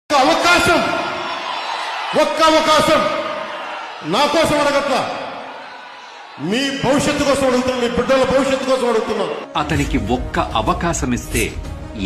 ఒక్క అవకాశం నా కోసం అడగట్లా, మీ భవిష్యత్తు కోసం అడుగుతున్నాను, మీ బిడ్డల భవిష్యత్తు కోసం అడుగుతున్నాను. అతనికి ఒక్క అవకాశమిస్తే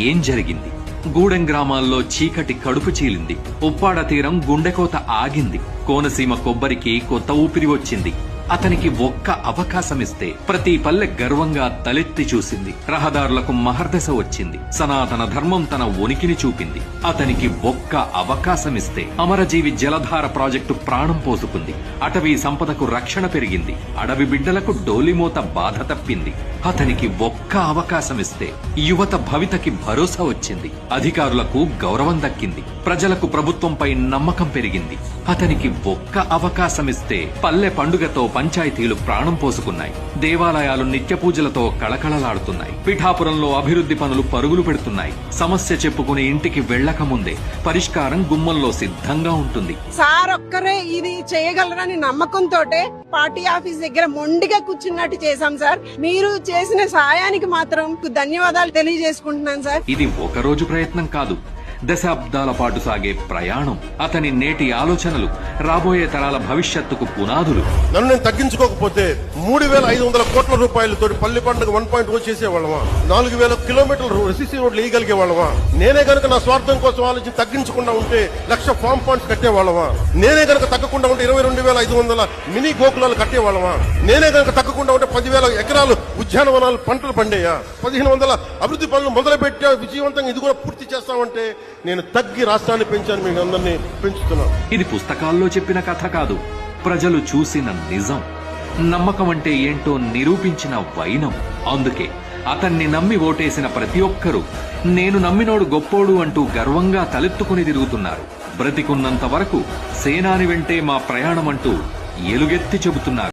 ఏం జరిగింది? గూడెం గ్రామాల్లో చీకటి కడుపు చీలింది. ఉప్పాడ తీరం గుండెకోత ఆగింది. కోనసీమ కొబ్బరికి కొత్త ఊపిరి వచ్చింది. అతనికి ఒక్క అవకాశమిస్తే ప్రతి పల్లె గర్వంగా తలెత్తి చూసింది. రహదారులకు మహర్దశ వచ్చింది. సనాతన ధర్మం తన ఉనికిని చూపింది. అతనికి ఒక్క అవకాశమిస్తే అమరజీవి జలధార ప్రాజెక్టు ప్రాణం పోసుకుంది. అటవీ సంపదకు రక్షణ పెరిగింది. అడవి బిడ్డలకు డోలిమోత బాధ తప్పింది. అతనికి ఒక్క అవకాశమిస్తే యువత భవితకి భరోసా వచ్చింది. అధికారులకు గౌరవం దక్కింది. ప్రజలకు ప్రభుత్వంపై నమ్మకం పెరిగింది. అతనికి ఒక్క అవకాశమిస్తే పల్లె పండుగతో పంచాయతీలు ప్రాణం పోసుకున్నాయి. దేవాలయాలు నిత్య పూజలతో కళకళలాడుతున్నాయి. పిఠాపురంలో అభివృద్ధి పనులు పరుగులు పెడుతున్నాయి. సమస్య చెప్పుకుని ఇంటికి వెళ్లక ముందే పరిష్కారం గుమ్మంలో సిద్ధంగా ఉంటుంది. సార్ ఒక్కరే ఇది చేయగలరని నమ్మకంతో పార్టీ ఆఫీస్ దగ్గర మొండిగా కూర్చున్నట్టు చేశాం సార్. మీరు చేసిన సాయానికి మాత్రం ధన్యవాదాలు తెలియజేసుకుంటున్నాను సార్. ఇది ఒక రోజు ప్రయత్నం కాదు, దశాబ్దాల పాటు సాగే ప్రయాణం. అతని నేటి ఆలోచనలు రాబోయే తరాల భవిష్యత్తుకు పునాదులు. నన్ను నేను తగ్గించుకోకపోతే 3,500 కోట్ల రూపాయలతో పల్లె పండుగ 1.0 చేసేవాళ్ళమా? 4,000 కిలోమీటర్లు రెసిసి రోడ్లు వేయగలిగే వాళ్ళమా? నేనే గనక నా స్వార్థం కోసం ఆలోచించి తగ్గించకుండా ఉంటే 1,00,000 ఫామ్ పాయింట్స్ కట్టేవాళ్ళమా? నేనే గనక తగ్గకుండా ఉంటే 22,500 మినీ గోకులాలు కట్టేవాళ్ళమా? నేనే గనక తగ్గకుండా ఉంటే 10,000 ఎకరాలు ఉద్యానవనాలు పంటలు పండేయా? 1,500 అభివృద్ధి పనులు మొదలుపెట్టా విజయవంతంగా ఇది కూడా పూర్తి చేస్తామంటే నేను తగ్గి రాష్ట్రాన్ని పెంచాను, మీకు అందరినీ పెంచుతున్నాను. ఇది పుస్తకాల్లో చెప్పిన కథ కాదు, ప్రజలు చూసిన నిజం. నమ్మకం అంటే ఏంటో నిరూపించిన వైనం. అందుకే అతన్ని నమ్మి ఓటేసిన ప్రతి ఒక్కరూ నేను నమ్మినోడు గొప్పోడు అంటూ గర్వంగా తలెత్తుకుని తిరుగుతున్నారు. బ్రతికున్నంత వరకు సేనాని వెంటే మా ప్రయాణం అంటూ ఎలుగెత్తి చెబుతున్నారు.